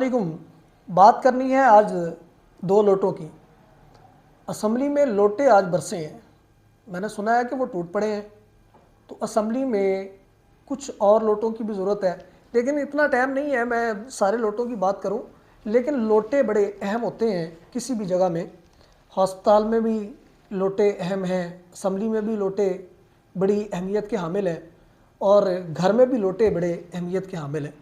वालेकुम। बात करनी है आज दो लोटों की। असम्बली में लोटे आज बरसे हैं। मैंने सुना है कि वो टूट पड़े हैं, तो असम्बली में कुछ और लोटों की भी ज़रूरत है। लेकिन इतना टाइम नहीं है मैं सारे लोटों की बात करूं। लेकिन लोटे बड़े अहम होते हैं किसी भी जगह में। हस्पताल में भी लोटे अहम हैं, असम्बली में भी लोटे बड़ी अहमियत के हामिल हैं, और घर में भी लोटे बड़े अहमियत के हामिल हैं।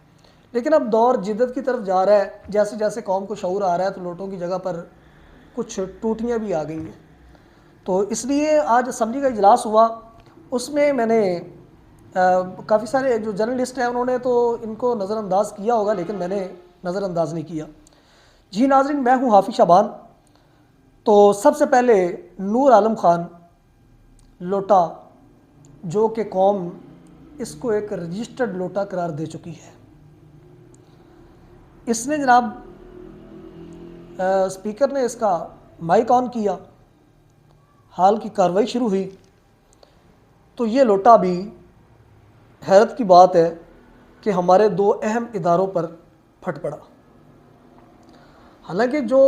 लेकिन अब दौर जिद्दत की तरफ जा रहा है। जैसे जैसे कौम को शऊर आ रहा है तो लोटों की जगह पर कुछ टूटियाँ भी आ गई हैं। तो इसलिए आज असम्बली का इजलास हुआ। उसमें मैंने काफ़ी सारे जो जर्नलिस्ट हैं उन्होंने तो इनको नज़रअंदाज किया होगा, लेकिन मैंने नज़रअंदाज नहीं किया। जी नाज़रीन, मैं हूँ हाफिज़ शाबान। तो सबसे पहले नूर आलम ख़ान लोटा, जो कि कौम इसको एक रजिस्टर्ड लोटा करार दे चुकी है, इसने जनाब स्पीकर ने इसका माइक ऑन किया, हाल की कार्रवाई शुरू हुई, तो ये लोटा भी हैरत की बात है कि हमारे दो अहम इदारों पर फट पड़ा। हालांकि जो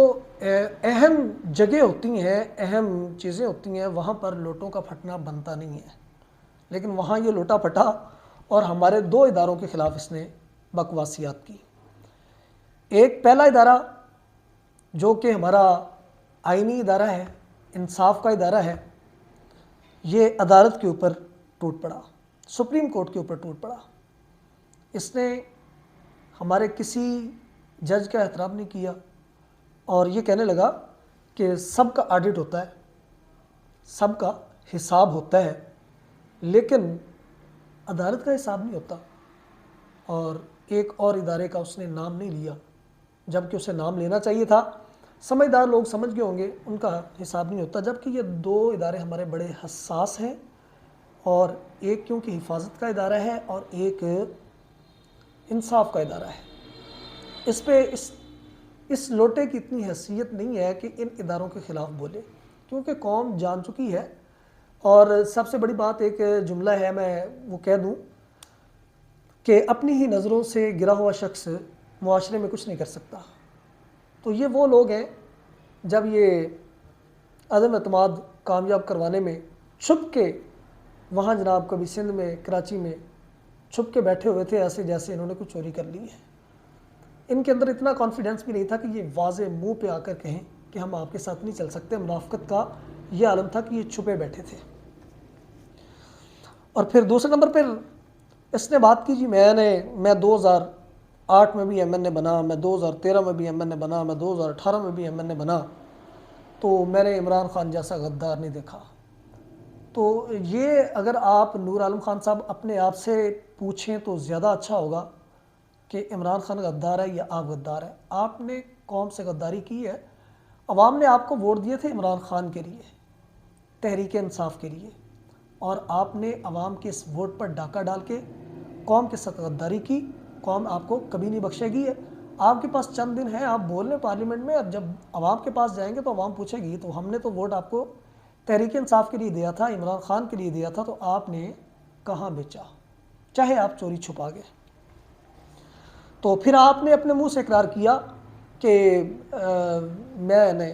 अहम जगह होती हैं, अहम चीज़ें होती हैं, वहाँ पर लोटों का फटना बनता नहीं है, लेकिन वहाँ ये लोटा फटा और हमारे दो इदारों के ख़िलाफ़ इसने बकवासियात की। एक पहला इदारा जो कि हमारा आइनी इदारा है, इंसाफ का इदारा है, ये अदालत के ऊपर टूट पड़ा, सुप्रीम कोर्ट के ऊपर टूट पड़ा। इसने हमारे किसी जज का एहतराम नहीं किया और ये कहने लगा कि सबका ऑडिट होता है, सबका हिसाब होता है, लेकिन अदालत का हिसाब नहीं होता। और एक और इदारे का उसने नाम नहीं लिया, जबकि उसे नाम लेना चाहिए था। समझदार लोग समझ गए होंगे, उनका हिसाब नहीं होता। जबकि ये दो इदारे हमारे बड़े हसास हैं, और एक क्योंकि हिफाजत का इदारा है और एक इंसाफ का इदारा है। इस पे इस लोटे की इतनी हैसियत नहीं है कि इन इदारों के ख़िलाफ़ बोले, क्योंकि कौम जान चुकी है। और सबसे बड़ी बात एक जुमला है, मैं वो कह दूँ कि अपनी ही नज़रों से गिरा हुआ शख्स मुआशरे में कुछ नहीं कर सकता। तो ये वो लोग हैं, जब ये अदम एतमाद कामयाब करवाने में छुप के वहाँ जनाब कभी सिंध में, कराची में छुप के बैठे हुए थे, ऐसे जैसे इन्होंने कुछ चोरी कर ली है। इनके अंदर इतना कॉन्फिडेंस भी नहीं था कि ये वाज़े मुंह पे आकर कहें कि हम आपके साथ नहीं चल सकते। मुनाफ़िक़त का ये आलम था कि ये छुपे बैठे थे। और फिर दूसरे नंबर पर इसने बात की, जी मैं 2008 में भी MNA बना, मैं 2013 में भी MNA बना, मैं 2018 में भी MNA बना, तो मैंने इमरान ख़ान जैसा गद्दार नहीं देखा। तो ये अगर आप नूर आलम ख़ान साहब अपने आप से पूछें तो ज़्यादा अच्छा होगा कि इमरान ख़ान गद्दार है या आप गद्दार हैं। आपने कौम से गद्दारी की है। अवाम ने आपको वोट दिए थे इमरान ख़ान के लिए, तहरीक इंसाफ के लिए, और आपने अवाम के इस वोट पर डाका डाल के कौम के साथ गद्दारी की। कौम आपको कभी नहीं बख्शेगी। आपके पास चंद दिन है, आप बोल लें पार्लियामेंट में, और जब अवाम के पास जाएंगे तो अवाम पूछेगी तो हमने तो वोट आपको तहरीक इंसाफ के लिए दिया था, इमरान ख़ान के लिए दिया था, तो आपने कहाँ बेचा, चाहे आप चोरी छुपा गए। तो फिर आपने अपने मुंह से इकरार किया कि मैंने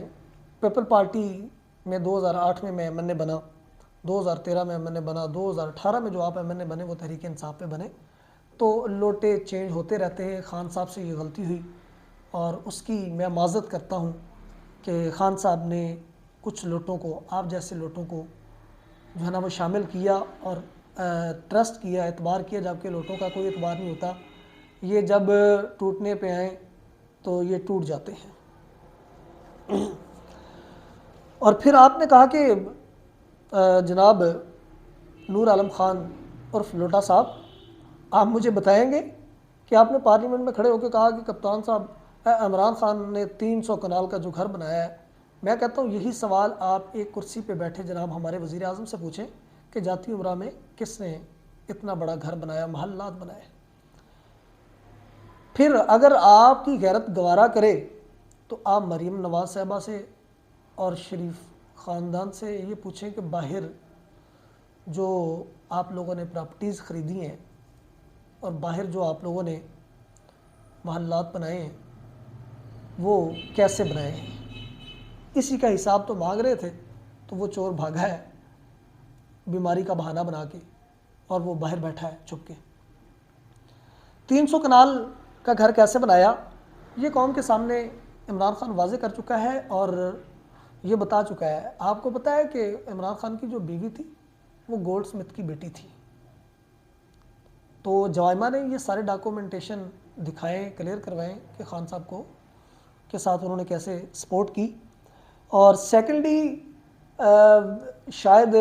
पीपल पार्टी में 2008 में मैं MNA बना, 2013 में MNA बना, 2018 में जो आप MNA बने वो तहरीक इंसाफ पे बने। तो लोटे चेंज होते रहते हैं। ख़ान साहब से ये गलती हुई और उसकी मैं माज़रत करता हूँ कि ख़ान साहब ने कुछ लोटों को, आप जैसे लोटों को जो है ना वो शामिल किया और ट्रस्ट किया, एतबार किया, जबकि लोटों का कोई एतबार नहीं होता। ये जब टूटने पे आए तो ये टूट जाते हैं। और फिर आपने कहा कि जनाब नूर आलम ख़ान उर्फ लोटा साहब, आप मुझे बताएंगे कि आपने पार्लियामेंट में खड़े होकर कहा कि कप्तान साहब इमरान ख़ान ने 300 कनाल का जो घर बनाया है। मैं कहता हूँ यही सवाल आप एक कुर्सी पे बैठे जनाब हमारे वज़ीर आज़म से पूछें कि जाती उम्रा में किसने इतना बड़ा घर बनाया, महल्लात बनाए। फिर अगर आपकी गैरत गवारा करे तो आप मरीम नवाज़ साहबा से और शरीफ ख़ानदान से ये पूछें कि बाहर जो आप लोगों ने प्रॉपर्टीज़ ख़रीदी हैं और बाहर जो आप लोगों ने महल्लात बनाए हैं, वो कैसे बनाए हैं। इसी का हिसाब तो मांग रहे थे, तो वो चोर भागा है बीमारी का बहाना बना के, और वो बाहर बैठा है छुप के। 300 कनाल का घर कैसे बनाया, ये कौम के सामने इमरान खान वाजे कर चुका है और ये बता चुका है। आपको पता है कि इमरान खान की जो बीवी थी वो गोल्ड स्मिथ की बेटी थी। तो जवाइमा ने ये सारे डॉक्यूमेंटेशन दिखाएं, क्लियर करवाएं कि खान साहब को के साथ उन्होंने कैसे सपोर्ट की। और सेकेंडली शायद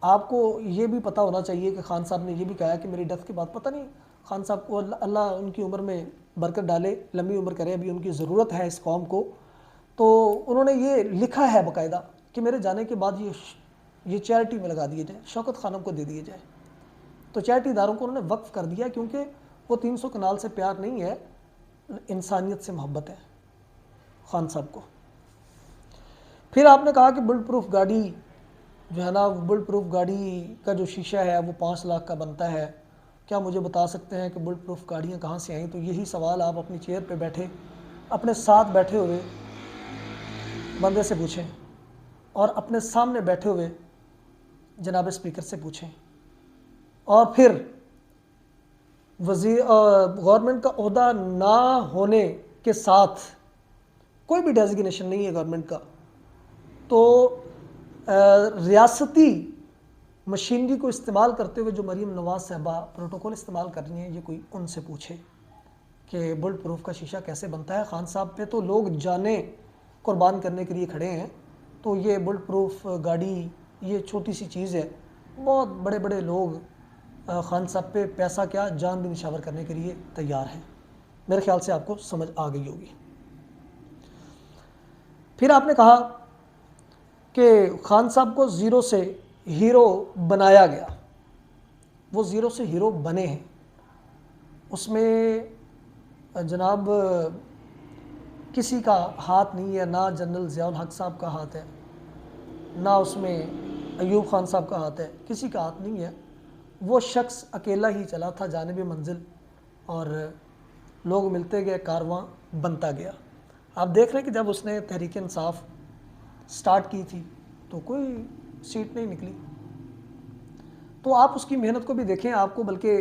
आपको ये भी पता होना चाहिए कि खान साहब ने ये भी कहा कि मेरी डेथ के बाद, पता नहीं खान साहब को अल्लाह उनकी उम्र में बरकत डाले, लंबी उम्र करे, अभी उनकी ज़रूरत है इस कौम को। तो उन्होंने ये लिखा है बाकायदा कि मेरे जाने के बाद ये चैरिटी में लगा दिए जाए, शौकत खानम को दे दिए जाए। तो चैरिटी इदारों को उन्होंने वक्फ कर दिया, क्योंकि वो 300 कनाल से प्यार नहीं है, इंसानियत से मोहब्बत है खान साहब को। फिर आपने कहा कि बुलेट प्रूफ गाड़ी जो है ना, बुलेट प्रूफ गाड़ी का जो शीशा है वो 5 लाख का बनता है। क्या मुझे बता सकते हैं कि बुलेट प्रूफ गाड़ियाँ कहाँ से आई? तो यही सवाल आप अपनी चेयर पे बैठे अपने साथ बैठे हुए बंदे से पूछें, और अपने सामने बैठे हुए जनाब स्पीकर से पूछें। और फिर गवर्नमेंट का ओहदा ना होने के साथ, कोई भी डेजिग्नेशन नहीं है गवर्नमेंट का, तो रियासती मशीनरी को इस्तेमाल करते हुए जो मरीम नवाज़ साहबा प्रोटोकॉल इस्तेमाल कर रही हैं, ये कोई उनसे पूछे कि बुलेट प्रूफ का शीशा कैसे बनता है। खान साहब पे तो लोग जाने कुर्बान करने के लिए खड़े हैं, तो ये बुलेट प्रूफ गाड़ी ये छोटी सी चीज़ है। बहुत बड़े बड़े लोग खान साहब पे पैसा क्या जान भी निशावर करने के लिए तैयार हैं। मेरे ख्याल से आपको समझ आ गई होगी। फिर आपने कहा कि खान साहब को ज़ीरो से हीरो बनाया गया। वो ज़ीरो से हीरो बने हैं। उसमें जनाब किसी का हाथ नहीं है, ना जनरल ज़ियाउल हक साहब का हाथ है, ना उसमें अयूब खान साहब का हाथ है, किसी का हाथ नहीं है। वो शख्स अकेला ही चला था जानिब मंजिल, और लोग मिलते गए, कारवां बनता गया। आप देख रहे हैं कि जब उसने तहरीक इंसाफ स्टार्ट की थी तो कोई सीट नहीं निकली। तो आप उसकी मेहनत को भी देखें। आपको बल्कि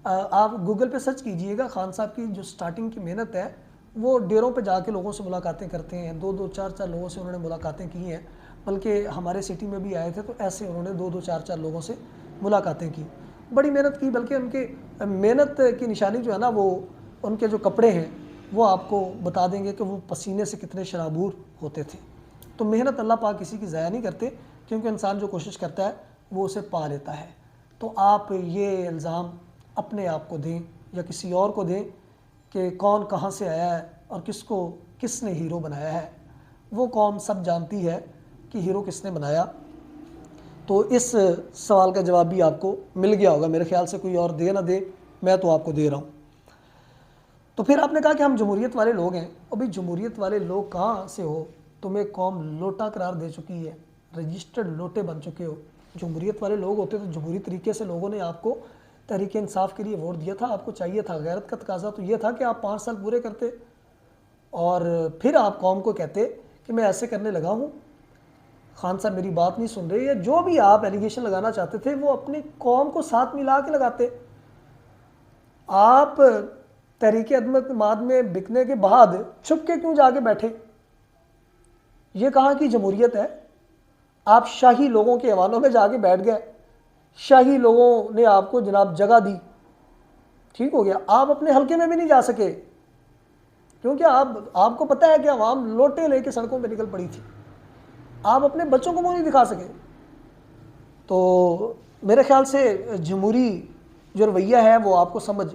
आप गूगल पे सर्च कीजिएगा, खान साहब की जो स्टार्टिंग की मेहनत है, वो डेरों पे जाके लोगों से मुलाकातें करते हैं। 2-2, 4-4 लोगों से उन्होंने मुलाकातें की हैं। बल्कि हमारे सिटी में भी आए थे तो ऐसे उन्होंने 2-2, 4-4 लोगों से मुलाकातें की। बड़ी मेहनत की। बल्कि उनके मेहनत की निशानी जो है ना, वो उनके जो कपड़े हैं वो आपको बता देंगे कि वो पसीने से कितने शराबूर होते थे। तो मेहनत अल्लाह पाक किसी की ज़ाया नहीं करते, क्योंकि इंसान जो कोशिश करता है वो उसे पा लेता है। तो आप ये इल्ज़ाम अपने आप को दें या किसी और को दें कि कौन कहाँ से आया है और किसको किसने हीरो बनाया है। वो कौम सब जानती है कि हीरो किसने बनाया। तो इस सवाल का जवाब भी आपको मिल गया होगा मेरे ख्याल से। कोई और दे ना दे, मैं तो आपको दे रहा हूँ। तो फिर आपने कहा कि हम जमहूरियत वाले लोग हैं। अभी जमहूरियत वाले लोग कहाँ से हो? तुम्हें कौम लोटा करार दे चुकी है, रजिस्टर्ड लोटे बन चुके हो। जमहूरियत वाले लोग होते तो जमहूरी तरीके से लोगों ने आपको तहरीक इंसाफ के लिए वोट दिया था। आपको चाहिए था, गैरत का तकाजा तो ये था कि आप 5 साल पूरे करते और फिर आप कौम को कहते कि मैं ऐसे करने लगा हूँ, खान साहब मेरी बात नहीं सुन रहे, या जो भी आप एलिगेशन लगाना चाहते थे वो अपनी कौम को साथ मिला के लगाते। आप तहरीक अदम में बिकने के बाद छुप के क्यों जाके बैठे? ये कहाँ की जमहूरियत है? आप शाही लोगों के हवालों में जाके बैठ गए, शाही लोगों ने आपको जनाब जगह दी, ठीक हो गया। आप अपने हल्के में भी नहीं जा सके, क्योंकि आपको पता है कि आवाम लोटे लेके सड़कों पे निकल पड़ी थी। आप अपने बच्चों को मुंह नहीं दिखा सके। तो मेरे ख्याल से जमहूरी जो रवैया है वो आपको समझ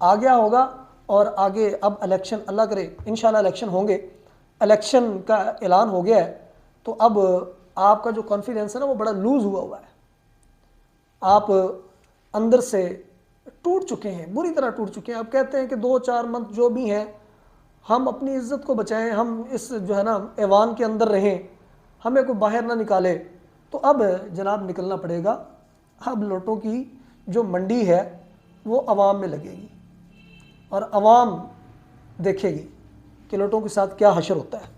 आ गया होगा। और आगे अब इलेक्शन, अल्लाह करे इंशाल्लाह इलेक्शन होंगे, इलेक्शन का ऐलान हो गया है, तो अब आपका जो कॉन्फिडेंस है ना वो बड़ा लूज़ हुआ है। आप अंदर से टूट चुके हैं, बुरी तरह टूट चुके हैं। आप कहते हैं कि 2-4 मंथ जो भी हैं हम अपनी इज्जत को बचाएं, हम इस जो है ना ऐवान के अंदर रहें, हमें कोई बाहर ना निकाले। तो अब जनाब निकलना पड़ेगा। अब लोटों की जो मंडी है वो अवाम में लगेगी और अवाम देखेगी कि लोटों के साथ क्या हशर होता है।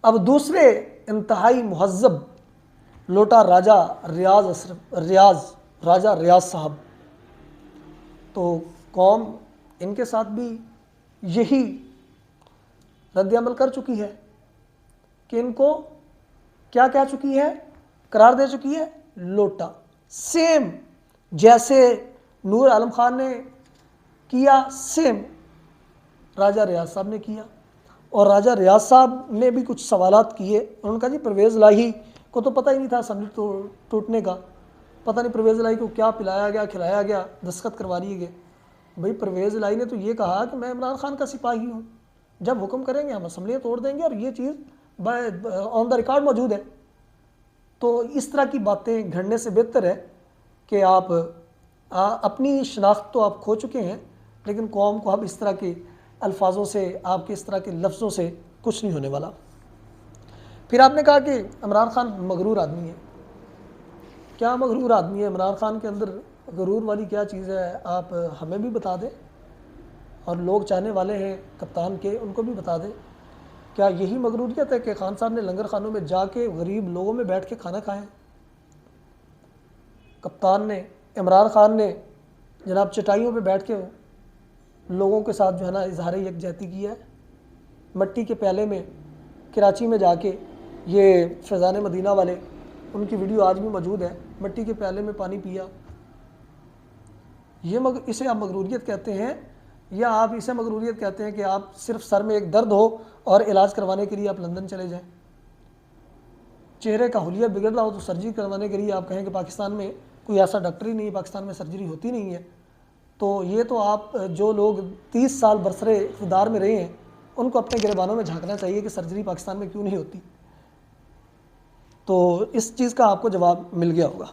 अब दूसरे इंतहाई मुहज़्ज़ब लोटा राजा रियाज साहब, तो कौम इनके साथ भी यही रद्द-ए-अमल कर चुकी है कि इनको क्या कह चुकी है, करार दे चुकी है लोटा। सेम जैसे नूर आलम खान ने किया, सेम राजा रियाज साहब ने किया। और राजा रियाज साहब ने भी कुछ सवालात किए। उन्होंने कहा जी परवेज़ इलाही को तो पता ही नहीं था असम्बली टूटने का, पता नहीं परवेज़ इलाही को क्या पिलाया गया, खिलाया गया, दस्तखत करवा लिए गए। भाई परवेज़ इलाही ने तो ये कहा कि मैं इमरान खान का सिपाही हूँ, जब हुक्म करेंगे हम असम्बलियाँ तोड़ देंगे, और ये चीज़ ऑन द रिकॉर्ड मौजूद है। तो इस तरह की बातें घड़ने से बेहतर है कि आप अपनी शनाख्त तो आप खो चुके हैं, लेकिन कौम को अब इस तरह के अल्फाजों से, आपके इस तरह के लफ्ज़ों से कुछ नहीं होने वाला। फिर आपने कहा कि इमरान खान मगरूर आदमी है। क्या मगरूर आदमी है इमरान खान के अंदर? गरूर वाली क्या चीज़ है, आप हमें भी बता दें, और लोग चाहने वाले हैं कप्तान के, उनको भी बता दें। क्या यही मगरूरियत है कि खान साहब ने लंगर खानों में जाके गरीब लोगों में बैठ के खाना खाया? कप्तान ने, इमरान खान ने जनाब चटाइयों पे बैठ के लोगों के साथ जो है ना इजहार यकजहती किया है। मट्टी के प्याले में कराची में जाके, ये फैज़ान मदीना वाले, उनकी वीडियो आज भी मौजूद है, मट्टी के प्याले में पानी पिया। ये इसे आप मगरूरियत कहते हैं, या आप इसे मगरूरियत कहते हैं कि आप सिर्फ सर में एक दर्द हो और इलाज करवाने के लिए आप लंदन चले जाएं? चेहरे का हुलिया बिगड़ रहा हो तो सर्जरी करवाने के लिए आप कहें कि पाकिस्तान में कोई ऐसा डॉक्टर ही नहीं है, पाकिस्तान में सर्जरी होती नहीं है। तो ये तो आप, जो लोग 30 साल बरसरे इक़्तिदार में रहे हैं, उनको अपने गिरबानों में झांकना चाहिए कि सर्जरी पाकिस्तान में क्यों नहीं होती। तो इस चीज़ का आपको जवाब मिल गया होगा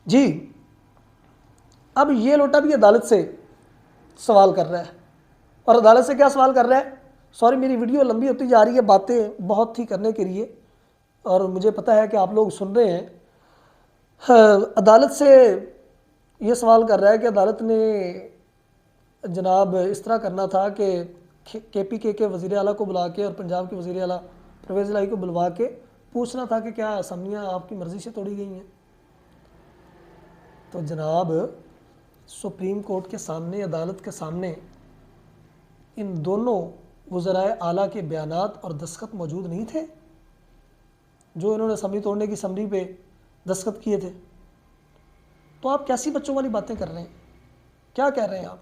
जी। अब ये लोटा भी अदालत से सवाल कर रहा है, और अदालत से क्या सवाल कर रहा है? सॉरी, मेरी वीडियो लंबी होती जा रही है, बातें बहुत थी करने के लिए, और मुझे पता है कि आप लोग सुन रहे हैं। अदालत से ये सवाल कर रहा है कि अदालत ने जनाब इस तरह करना था कि KPK के वज़ीर आला को बुला के और पंजाब के वज़ीर आला परवेज़ इलाही को बुलवा के पूछना था कि क्या असम्बलियाँ आपकी मर्ज़ी से तोड़ी गई हैं। तो जनाब सुप्रीम कोर्ट के सामने, अदालत के सामने इन दोनों वज़राए आला के बयानात और दस्तखत मौजूद नहीं थे, जो इन्होंने असम्बली तोड़ने की असम्बली पे दस्तखत किए थे। तो आप कैसी बच्चों वाली बातें कर रहे हैं? क्या कह रहे हैं आप?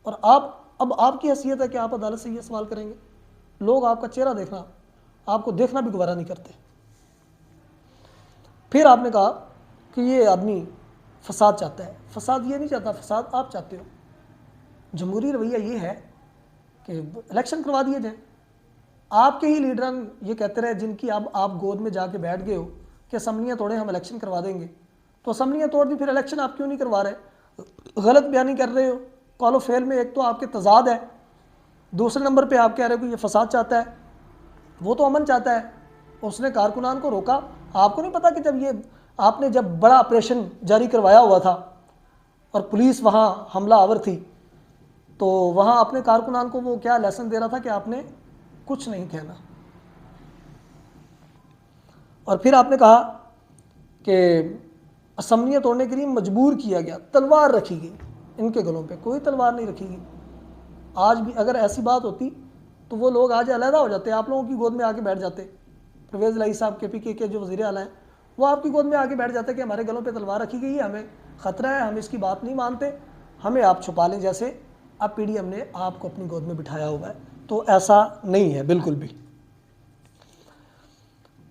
और आप, अब आपकी हैसियत है कि आप अदालत से ये सवाल करेंगे? लोग आपका चेहरा देखना, आपको देखना भी गवारा नहीं करते। फिर आपने कहा कि ये आदमी फसाद चाहता है। फसाद ये नहीं चाहता, फसाद आप चाहते हो। जमहूरी रवैया ये है कि इलेक्शन करवा दिए जाए। आपके ही लीडर ये कहते रहे, जिनकी अब आप गोद में जाके बैठ गए हो कि असम्बलियाँ तोड़ें, हम इलेक्शन करवा देंगे। तो असम्बलियाँ तोड़ दी, फिर इलेक्शन आप क्यों नहीं करवा रहे? गलत बयानी कर रहे हो। कॉल ऑफ फेल में एक तो आपके तजाद है, दूसरे नंबर पे आप कह रहे हो कि ये फसाद चाहता है, वो तो अमन चाहता है। उसने कारकुनान को रोका। आपको नहीं पता कि जब ये आपने जब बड़ा ऑपरेशन जारी करवाया हुआ था और पुलिस वहाँ हमला आवर थी, तो वहाँ अपने कारकुनान को वो क्या लेसन दे रहा था कि आपने कुछ नहीं कहना। और फिर आपने कहा कि असम्बलियाँ तोड़ने के लिए मजबूर किया गया, तलवार रखी गई इनके गलों पे। कोई तलवार नहीं रखी गई। आज भी अगर ऐसी बात होती तो वो लोग आज अलहदा हो जाते, आप लोगों की गोद में आके बैठ जाते। परवेज़ इलाही साहब KPK के जो वज़ीर आला हैं, वो आपकी गोद में आके बैठ जाते कि हमारे गलों पे तलवार रखी गई है, हमें ख़तरा है, हम इसकी बात नहीं मानते, हमें आप छुपा लें, जैसे अब PDM ने आपको अपनी गोद में बिठाया हुआ है। तो ऐसा नहीं है बिल्कुल भी।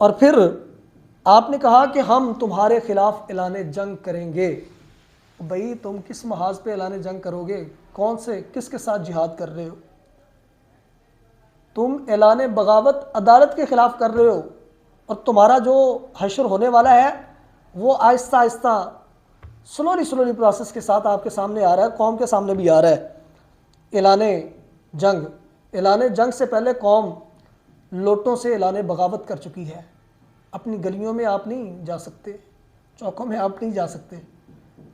और फिर आपने कहा कि हम तुम्हारे खिलाफ ऐलान जंग करेंगे। भाई तुम किस महाज पे ऐलान जंग करोगे? कौन से, किसके साथ जिहाद कर रहे हो? तुम ऐलान बगावत अदालत के खिलाफ कर रहे हो, और तुम्हारा जो हशर होने वाला है वो आहिस्ता आहिस्ता स्लोली प्रोसेस के साथ आपके सामने आ रहा है, कौम के सामने भी आ रहा है। ऐलान जंग, ऐलान जंग से पहले कौम लोटों से ऐलान बगावत कर चुकी है। अपनी गलियों में आप नहीं जा सकते, चौकों में आप नहीं जा सकते।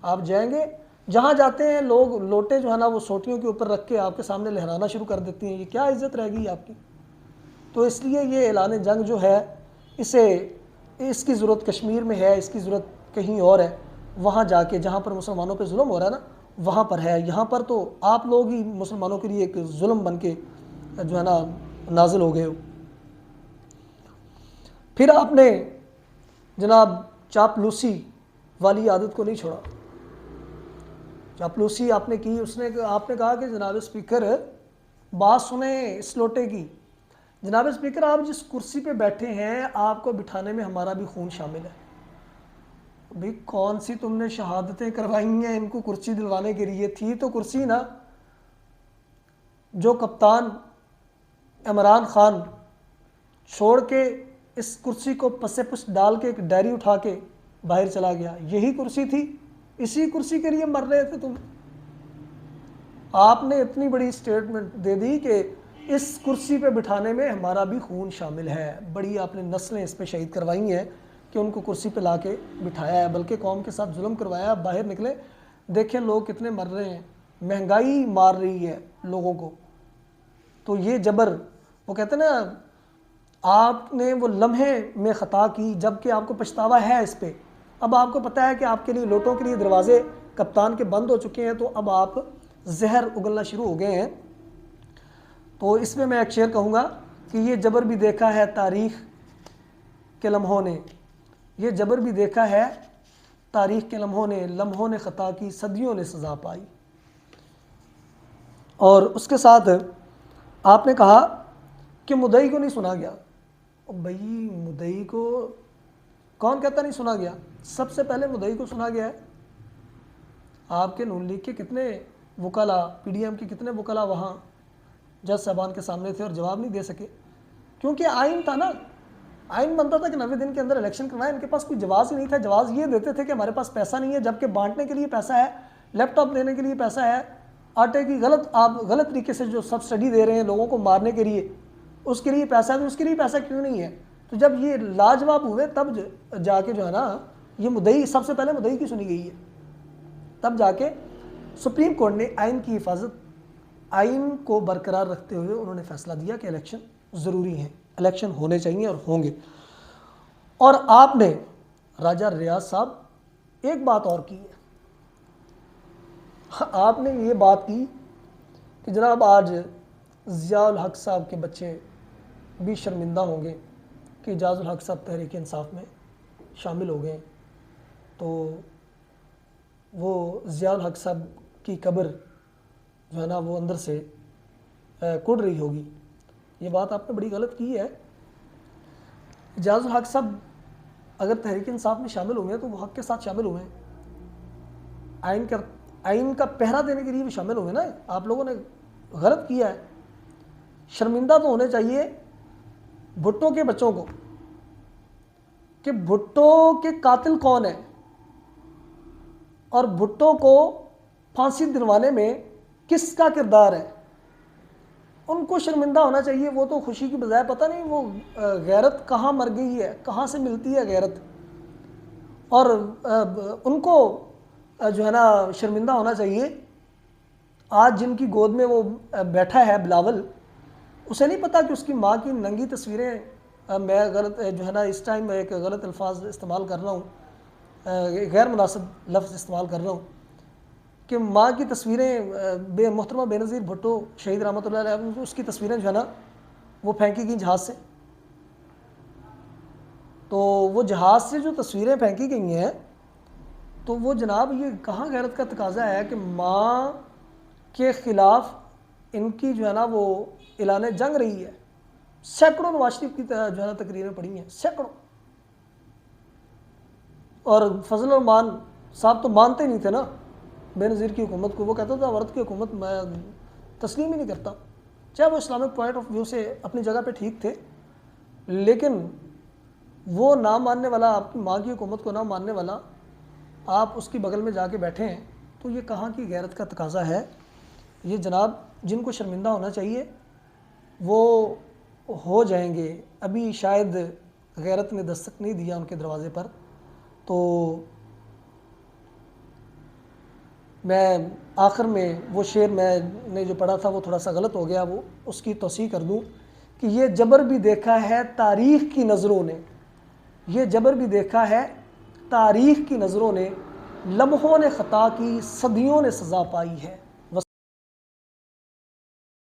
आप जाएंगे जहाँ जाते हैं लोग लोटे जो है ना वो सोटियों के ऊपर रख के आपके सामने लहराना शुरू कर देती हैं। ये क्या इज़्ज़त रह गई आपकी? तो इसलिए ये ऐलान जंग जो है इसे इसकी ज़रूरत कश्मीर में है, इसकी ज़रूरत कहीं और है, वहाँ जाके जहाँ पर मुसलमानों पे जुल्म हो रहा है ना वहाँ पर है। यहाँ पर तो आप लोग ही मुसलमानों के लिए एक जुल्म बन के जो है ना नाजिल हो गए हो। फिर आपने जनाब चापलूसी वाली आदत को नहीं छोड़ा। चापलूसी आपने की, आपने कहा कि जनाब स्पीकर बात सुने इस लोटे की। जनाब स्पीकर, आप जिस कुर्सी पे बैठे हैं आपको बिठाने में हमारा भी खून शामिल है। भाई कौन सी तुमने शहादतें करवाई हैं इनको कुर्सी दिलवाने के लिए? थी तो कुर्सी ना जो कप्तान इमरान खान छोड़ के इस कुर्सी को पसे पुस डाल के एक डायरी उठा के बाहर चला गया, यही कुर्सी थी। इसी कुर्सी के लिए मर रहे थे तुम। आपने इतनी बड़ी स्टेटमेंट दे दी कि इस कुर्सी पे बिठाने में हमारा भी खून शामिल है। बड़ी आपने नस्लें इस पे शहीद करवाई हैं कि उनको कुर्सी पे ला के बिठाया है, बल्कि कौम के साथ जुल्म करवाया। बाहर निकले, देखें लोग कितने मर रहे हैं, महंगाई मार रही है लोगों को। तो ये जबर, वो कहते हैं ना, आपने वो लम्हे में ख़ता की जबकि आपको पछतावा है इस पर। अब आपको पता है कि आपके लिए लोटों के लिए दरवाजे कप्तान के बंद हो चुके हैं, तो अब आप जहर उगलना शुरू हो गए हैं। तो इसमें मैं एक शेर कहूँगा कि ये जबर भी देखा है तारीख़ के लम्हों ने, ये जबर भी देखा है तारीख़ के लम्हों ने ख़ता की, सदियों ने सज़ा पाई। और उसके साथ आपने कहा कि मुद्दई को नहीं सुना गया। भाई मुद्दई को कौन कहता नहीं सुना गया? सबसे पहले मुद्दई को सुना गया है। आपके नून लीग के कितने वकला, पीडीएम के कितने वकला वहाँ जज साहबान के सामने थे और जवाब नहीं दे सके, क्योंकि आइन था ना। आइन बनता था कि 90 दिन के अंदर इलेक्शन करवाएं। इनके पास कोई जवाब ही नहीं था। जवाब ये देते थे कि हमारे पास पैसा नहीं है, जबकि बांटने के लिए पैसा है, लैपटॉप देने के लिए पैसा है, आटे की आप गलत तरीके से जो सब्सिडी दे रहे हैं लोगों को मारने के लिए, उसके लिए पैसा है, तो उसके लिए पैसा क्यों नहीं है? तो जब ये लाजवाब हुए तब जाके जो है ना ये मुद्दई, सबसे पहले मुद्दई की सुनी गई है। तब जाके सुप्रीम कोर्ट ने आइन की हिफाजत, आइन को बरकरार रखते हुए उन्होंने फैसला दिया कि इलेक्शन ज़रूरी हैं, इलेक्शन होने चाहिए और होंगे। और आपने राजा रियाज साहब एक बात और की है। आपने ये बात की कि जनाब आज ज़ियाउल हक साहब के बच्चे भी शर्मिंदा होंगे कि एजाज़ुल हक साहब तहरीक इंसाफ में शामिल हो गए। तो वो ज़ियाउल हक साहब की कब्र जो है ना वो अंदर से कुड़ रही होगी। ये बात आपने बड़ी गलत की है। एजाज़ुल हक साहब अगर तहरीक इंसाफ में शामिल हुए हैं तो वो हक के साथ शामिल हुए हैं। आइन का पहरा देने के लिए भी शामिल हुए ना। आप लोगों ने गलत किया है। शर्मिंदा तो होने चाहिए भुट्टो के बच्चों को कि भुट्टो के कातिल कौन है और भुट्टो को फांसी दिलवाने में किसका किरदार है। उनको शर्मिंदा होना चाहिए। वो तो खुशी की बजाय पता नहीं वो गैरत कहाँ मर गई है, कहाँ से मिलती है गैरत। और उनको जो है ना शर्मिंदा होना चाहिए। आज जिनकी गोद में वो बैठा है बिलावल, उसे नहीं पता कि उसकी माँ की नंगी तस्वीरें, मैं गलत जो है ना इस टाइम एक गलत अल्फाज इस्तेमाल कर रहा हूँ, गैर मुनासिब लफ्ज़ इस्तेमाल कर रहा हूँ कि माँ की तस्वीरें मोहतरमा बेनज़ीर भुट्टो शहीद रहमतुल्लाह अलैह, उसकी तस्वीरें जो है ना वो फेंकी गई जहाज़ से। तो वो जहाज़ से जो तस्वीरें फेंकी गई हैं, तो वो जनाब ये कहाँ गैरत का तकाजा है कि माँ के ख़िलाफ़ इनकी जो है ना वो ऐलान जंग रही है। सैकड़ों नवाज शरीफ की जो है ना तकरीरें पड़ी हैं, सैकड़ों। और फजल रहमान साहब तो मानते नहीं थे ना बेनज़ीर की हुकूमत को। वो कहता था औरत की हुकूमत मैं तस्लीम ही नहीं करता, चाहे वो इस्लामिक पॉइंट ऑफ व्यू से अपनी जगह पे ठीक थे, लेकिन वो ना मानने वाला, आपकी माँ की हुकूमत को ना मानने वाला, आप उसकी बगल में जाके बैठे हैं, तो ये कहाँ की गैरत का तकाजा है। ये जनाब जिनको शर्मिंदा होना चाहिए वो हो जाएंगे। अभी शायद गैरत ने दस्तक नहीं दिया उनके दरवाज़े पर। तो मैं आखिर में वो शेर मैंने जो पढ़ा था वो थोड़ा सा गलत हो गया, वो उसकी तौसीह कर दूँ कि ये जबर भी देखा है तारीख़ की नज़रों ने, ये जबर भी देखा है तारीख़ की नज़रों ने, लम्हों ने ख़ता की सदियों ने सज़ा पाई है।